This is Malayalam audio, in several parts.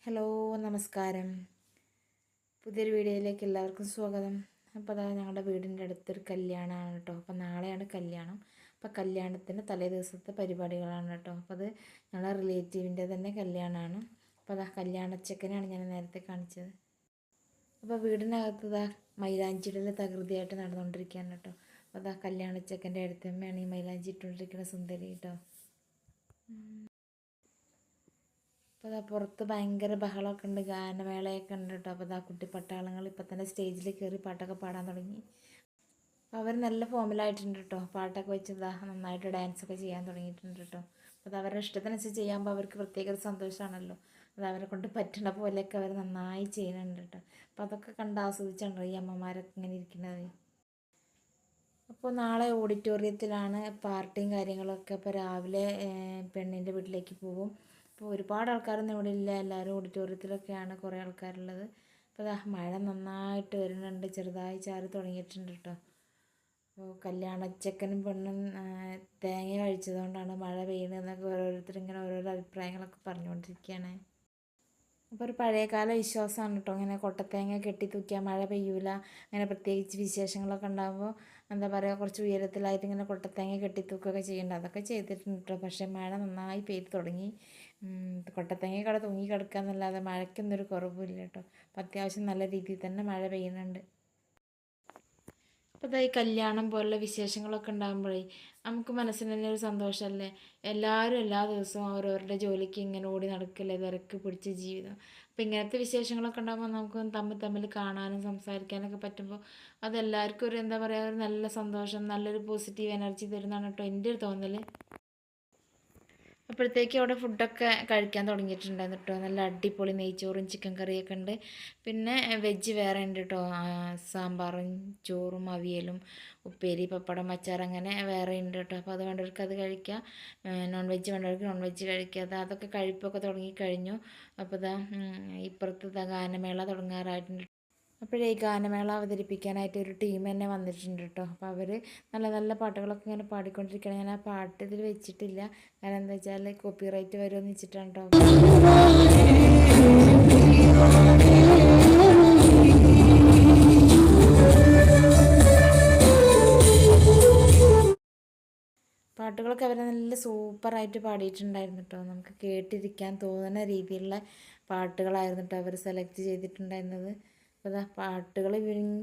ഹലോ, നമസ്കാരം. പുതിയൊരു വീഡിയോയിലേക്ക് എല്ലാവർക്കും സ്വാഗതം. അപ്പോൾ അതാ ഞങ്ങളുടെ വീടിൻ്റെ അടുത്തൊരു കല്യാണമാണ് കേട്ടോ. അപ്പോൾ നാളെയാണ് കല്യാണം. അപ്പോൾ കല്യാണത്തിന് തലേ ദിവസത്തെ പരിപാടികളാണ് കേട്ടോ. അപ്പോൾ അത് ഞങ്ങളുടെ റിലേറ്റീവിൻ്റെ തന്നെ കല്യാണമാണ്. അപ്പോൾ അതാ കല്യാണച്ചക്കനാണ് ഞാൻ നേരത്തെ കാണിച്ചത്. അപ്പോൾ വീടിനകത്ത് ഇതാ മൈലാഞ്ചിയുടെ തകൃതിയായിട്ട് നടന്നുകൊണ്ടിരിക്കുകയാണ് കേട്ടോ. അപ്പോൾ അതാ കല്യാണച്ചക്കൻ്റെ അടുത്തമ്മയാണ് ഈ മൈലാഞ്ചി ഇട്ടുകൊണ്ടിരിക്കുന്ന സുന്ദരി കേട്ടോ. അപ്പോൾ അതാ പുറത്ത് ഭയങ്കര ബഹളമൊക്കെ ഉണ്ട്, ഗാനമേളയൊക്കെ ഉണ്ട് കേട്ടോ. അപ്പോൾ അതാ കുട്ടി പട്ടാളങ്ങൾ ഇപ്പം തന്നെ സ്റ്റേജിൽ കയറി പാട്ടൊക്കെ പാടാൻ തുടങ്ങി. അപ്പോൾ അവർ നല്ല ഫോമിലായിട്ടുണ്ട് കേട്ടോ. പാട്ടൊക്കെ വെച്ച് ഇതാ നന്നായിട്ട് ഡാൻസൊക്കെ ചെയ്യാൻ തുടങ്ങിയിട്ടുണ്ട് കേട്ടോ. അപ്പോൾ അത് അവരുടെ ഇഷ്ടത്തിനനുസരിച്ച് ചെയ്യാമ്പോൾ അവർക്ക് പ്രത്യേക ഒരു സന്തോഷമാണല്ലോ. അത് അവരെ കൊണ്ട് പറ്റുന്ന പോലെയൊക്കെ അവർ നന്നായി ചെയ്യുന്നുണ്ട് കേട്ടോ. അപ്പോൾ അതൊക്കെ കണ്ട് ആസ്വദിച്ചാണല്ലോ ഈ അമ്മമാരൊക്കെ ഇങ്ങനെ ഇരിക്കുന്നത്. അപ്പോൾ നാളെ ഓഡിറ്റോറിയത്തിലാണ് പാർട്ടിയും കാര്യങ്ങളൊക്കെ. അപ്പോൾ രാവിലെ പെണ്ണിൻ്റെ വീട്ടിലേക്ക് പോകും. അപ്പോൾ ഒരുപാട് ആൾക്കാരൊന്നും ഇവിടെ ഇല്ല, എല്ലാവരും ഓഡിറ്റോറിയത്തിലൊക്കെയാണ് കുറേ ആൾക്കാരുള്ളത്. അപ്പോൾ മഴ നന്നായിട്ട് വരുന്നുണ്ട്, ചെറുതായി ചാറി തുടങ്ങിയിട്ടുണ്ട് കേട്ടോ. അപ്പോൾ കല്യാണച്ചക്കനും പെണ്ണും തേങ്ങ കഴിച്ചതുകൊണ്ടാണ് മഴ പെയ്യുന്നതെന്നൊക്കെ ഓരോരുത്തരിങ്ങനെ ഓരോരോ അഭിപ്രായങ്ങളൊക്കെ പറഞ്ഞുകൊണ്ടിരിക്കുകയാണ്. അപ്പോൾ ഒരു പഴയകാല വിശ്വാസമാണ് കേട്ടോ, ഇങ്ങനെ കൊട്ടത്തേങ്ങ കെട്ടി തൂക്കിയാൽ മഴ പെയ്യൂല. അങ്ങനെ പ്രത്യേകിച്ച് വിശേഷങ്ങളൊക്കെ ഉണ്ടാകുമ്പോൾ എന്താ പറയുക, കുറച്ച് ഉയരത്തിലായിട്ട് ഇങ്ങനെ കൊട്ടത്തേങ്ങ കെട്ടി തൂക്കുകയൊക്കെ ചെയ്യേണ്ടത്, അതൊക്കെ ചെയ്തിട്ടുണ്ട് കേട്ടോ. പക്ഷേ മഴ നന്നായി പെയ്ത് തുടങ്ങി. കൊട്ടത്തേങ്ങ കട തൂങ്ങി കിടക്കുക എന്നല്ലാതെ മഴയ്ക്കൊന്നും ഒരു കുറവില്ല കേട്ടോ. അപ്പോൾ അത്യാവശ്യം നല്ല രീതിയിൽ തന്നെ മഴ പെയ്യുന്നുണ്ട്. അപ്പോൾ ഈ കല്യാണം പോലുള്ള വിശേഷങ്ങളൊക്കെ ഉണ്ടാകുമ്പോഴേ നമുക്ക് മനസ്സിന് തന്നെ ഒരു സന്തോഷമല്ലേ. എല്ലാവരും എല്ലാ ദിവസവും അവരവരുടെ ജോലിക്ക് ഇങ്ങനെ ഓടി നടക്കില്ലേ, തിരക്ക് പിടിച്ച ജീവിതം. അപ്പോൾ ഇങ്ങനത്തെ വിശേഷങ്ങളൊക്കെ ഉണ്ടാകുമ്പോൾ നമുക്ക് തമ്മിൽ തമ്മിൽ കാണാനും സംസാരിക്കാനൊക്കെ പറ്റുമ്പോൾ അതെല്ലാവർക്കും ഒരു എന്താ പറയുക, ഒരു നല്ല സന്തോഷം, നല്ലൊരു പോസിറ്റീവ് എനർജി തരുന്നതാണ് കേട്ടോ എൻ്റെ ഒരു തോന്നൽ. അപ്പോഴത്തേക്കും അവിടെ ഫുഡൊക്കെ കഴിക്കാൻ തുടങ്ങിയിട്ടുണ്ടായിരുന്നു കേട്ടോ. നല്ല അടിപൊളി നെയ്ച്ചോറും ചിക്കൻ കറിയൊക്കെ ഉണ്ട്. പിന്നെ വെജ് വേറെ ഉണ്ട് കേട്ടോ. സാമ്പാറും ചോറും അവിയലും ഉപ്പേരി പപ്പടം അച്ചാർ അങ്ങനെ വേറെ ഉണ്ട് കേട്ടോ. അപ്പോൾ അത് വേണ്ടവർക്ക് അത് കഴിക്കുക, നോൺ വെജ് വേണ്ടവർക്ക് നോൺ വെജ് കഴിക്കുക. അതൊക്കെ കഴിപ്പൊക്കെ തുടങ്ങിക്കഴിഞ്ഞു. അപ്പോൾ ഇപ്പുറത്ത് ഗാനമേള തുടങ്ങാറായിട്ടുണ്ട്. അപ്പോഴേ ഗാനമേള അവതരിപ്പിക്കാനായിട്ട് ഒരു ടീം തന്നെ വന്നിട്ടുണ്ട് കേട്ടോ. അപ്പോൾ അവർ നല്ല നല്ല പാട്ടുകളൊക്കെ ഇങ്ങനെ പാടിക്കൊണ്ടിരിക്കുകയാണ്. ഞാൻ ആ പാട്ട് ഇതിൽ വെച്ചിട്ടില്ല, കാരണം എന്താ വെച്ചാൽ കോപ്പിറൈറ്റ് വരുമെന്ന് വെച്ചിട്ടാണ് കേട്ടോ. പാട്ടുകളൊക്കെ അവർ നല്ല സൂപ്പറായിട്ട് പാടിയിട്ടുണ്ടായിരുന്നു കേട്ടോ. നമുക്ക് കേട്ടിരിക്കാൻ തോന്നുന്ന രീതിയിലുള്ള പാട്ടുകളായിരുന്നു കേട്ടോ അവർ സെലക്ട് ചെയ്തിട്ടുണ്ടായിരുന്നത്. അപ്പോൾ പാട്ടുകൾ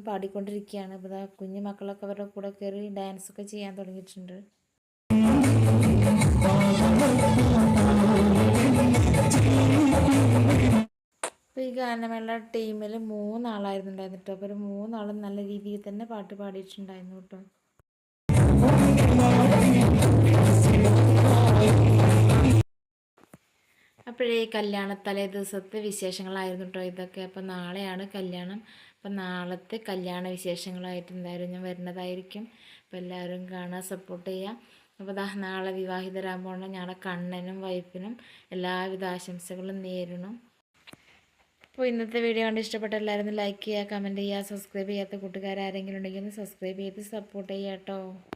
പാടിക്കൊണ്ടിരിക്കുകയാണ്. അപ്പോൾ കുഞ്ഞു മക്കളൊക്കെ അവരുടെ കൂടെ കയറി ഡാൻസൊക്കെ ചെയ്യാൻ തുടങ്ങിയിട്ടുണ്ട്. അപ്പോൾ ഈ ഗാനമേള ടീമിൽ 3 ആളായിരുന്നു ഉണ്ടായിരുന്നു കേട്ടോ. അപ്പോൾ ഒരു 3 ആളും നല്ല രീതിയിൽ തന്നെ പാട്ട് പാടിയിട്ടുണ്ടായിരുന്നു കേട്ടോ. അപ്പോഴേ കല്യാണത്തലേ ദിവസത്തെ വിശേഷങ്ങളായിരുന്നു കേട്ടോ ഇതൊക്കെ. അപ്പോൾ നാളെയാണ് കല്യാണം. അപ്പോൾ നാളത്തെ കല്യാണ വിശേഷങ്ങളായിട്ട് എന്തായാലും ഞാൻ വരുന്നതായിരിക്കും. അപ്പോൾ എല്ലാവരും കാണാൻ സപ്പോർട്ട് ചെയ്യുക. അപ്പോൾ നാളെ വിവാഹിതരാകുമ്പോൾ ഞങ്ങളുടെ കണ്ണനും വൈഫിനും എല്ലാവിധ ആശംസകളും നേരണം. അപ്പോൾ ഇന്നത്തെ വീഡിയോ കണ്ട് ഇഷ്ടപ്പെട്ട എല്ലാവരും ലൈക്ക് ചെയ്യുക, കമൻറ്റ് ചെയ്യുക. സബ്സ്ക്രൈബ് ചെയ്യാത്ത കൂട്ടുകാരാരെങ്കിലും ഉണ്ടെങ്കിൽ ഒന്ന് സബ്സ്ക്രൈബ് ചെയ്ത് സപ്പോർട്ട് ചെയ്യുക കേട്ടോ.